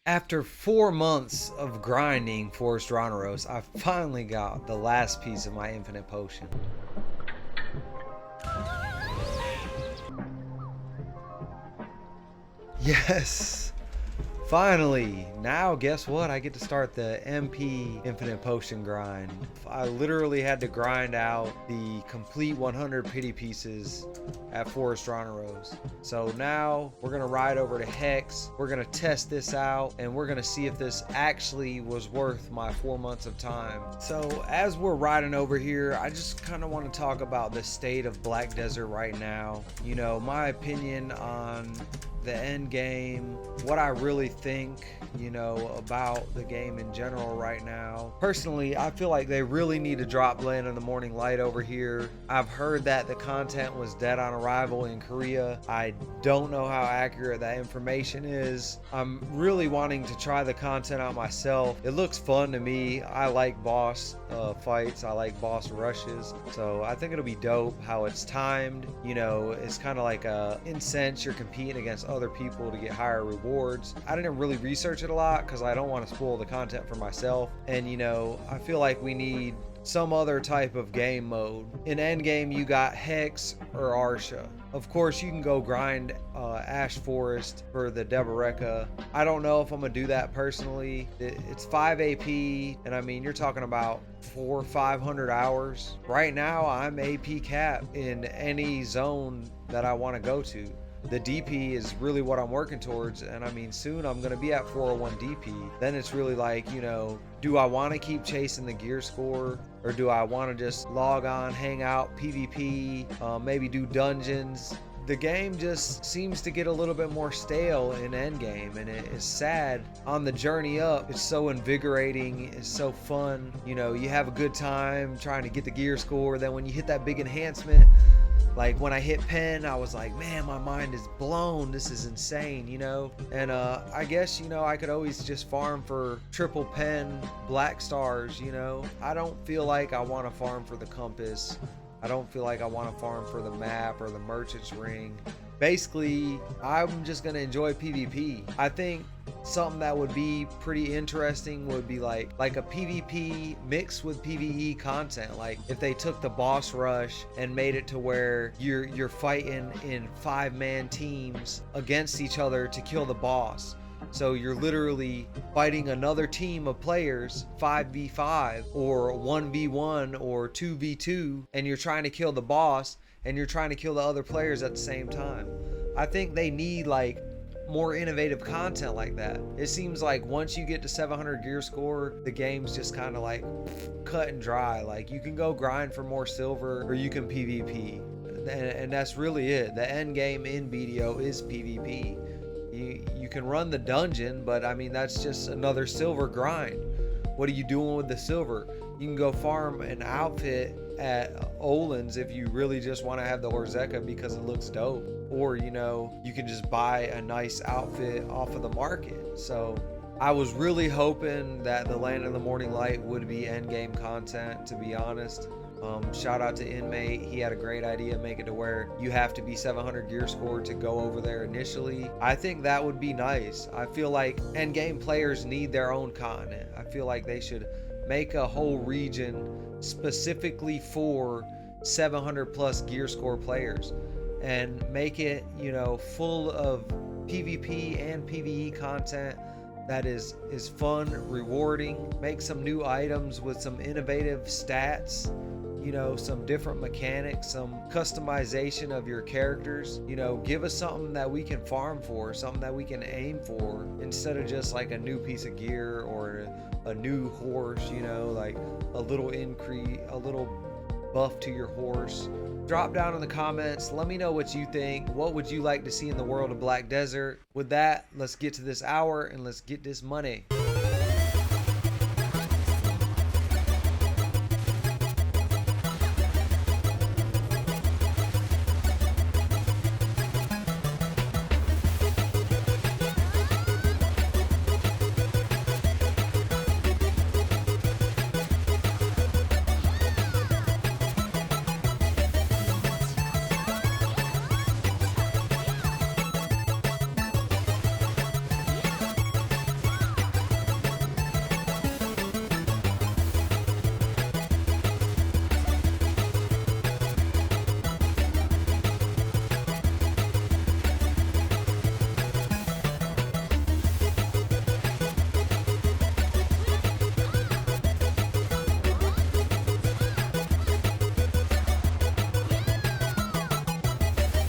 After 4 months of grinding Forest Rhonaros, I finally got the last piece of my infinite potion. Yes! Finally! Now guess what? I get to start the MP Infinite Potion grind. I literally had to grind out the complete 100 pity pieces at Forest Rhonaros. So now we're gonna ride over to HEXE. We're gonna test this out and we're gonna see if this actually was worth my 4 months of time. So as we're riding over here, I just kind of want to talk about the state of Black Desert right now. You know, my opinion on the end game, what I really think, you know, about the game in general right now. Personally, I feel like they really need to drop Land in the Morning Light over here. I've heard that the content was dead on arrival in Korea. I don't know how accurate that information is. I'm really wanting to try the content out myself. It looks fun to me. I like boss fights. I like boss rushes. So I think it'll be dope how it's timed. You know, it's kind of like in sense you're competing against other people to get higher rewards. I didn't really research it a lot because I don't want to spoil the content for myself. And you know, I feel like we need some other type of game mode. In endgame, you got Hex or Arsha. Of course, you can go grind Ash Forest for the Deboreka. I don't know if I'm gonna do that personally. It's 5 AP, and I mean, you're talking about 400 or 500 hours. Right now, I'm AP cap in any zone that I want to go to. The DP is really what I'm working towards, and I mean, soon I'm going to be at 401 DP. Then it's really like, you know, do I want to keep chasing the gear score, or do I want to just log on, hang out, PvP, maybe do dungeons? The game just seems to get a little bit more stale in endgame, and it is sad. On the journey up, it's so invigorating, it's so fun. You know, you have a good time trying to get the gear score. Then when you hit that big enhancement, like when I hit pen, I was like, man, my mind is blown. This is insane, you know? And I guess, you know, I could always just farm for triple pen, black stars, you know? I don't feel like I want to farm for the compass. I don't feel like I want to farm for the map or the merchant's ring. Basically, I'm just going to enjoy PvP. I think something that would be pretty interesting would be like a PvP mixed with PvE content. Like if they took the boss rush and made it to where you're fighting in 5-man teams against each other to kill the boss. So you're literally fighting another team of players 5v5 or 1v1 or 2v2, and you're trying to kill the boss and you're trying to kill the other players at the same time. I think they need like more innovative content like that. It seems like once you get to 700 gear score, the game's just kind of like cut and dry. Like you can go grind for more silver or you can PvP, and that's really it. The end game in BDO is PvP. You can run the dungeon, but I mean, that's just another silver grind. What are you doing with the silver? You can go farm an outfit at Olin's if you really just want to have the Orzeka because it looks dope. Or, you know, you can just buy a nice outfit off of the market. So I was really hoping that the Land in the Morning Light would be endgame content, to be honest. Shout out to Inmate. He had a great idea, make it to where you have to be 700 gear score to go over there initially. I think that would be nice. I feel like endgame players need their own continent. I feel like they should make a whole region specifically for 700 plus gear score players and make it, you know, full of PvP and PvE content that is fun, rewarding. Make some new items with some innovative stats, you know, some different mechanics, some customization of your characters. You know, give us something that we can farm for, something that we can aim for, instead of just like a new piece of gear or a new horse, you know, like a little increase, a little buff to your horse. Drop down in the comments, let me know what you think. What would you like to see in the world of Black Desert? With that, let's get to this hour and let's get this money.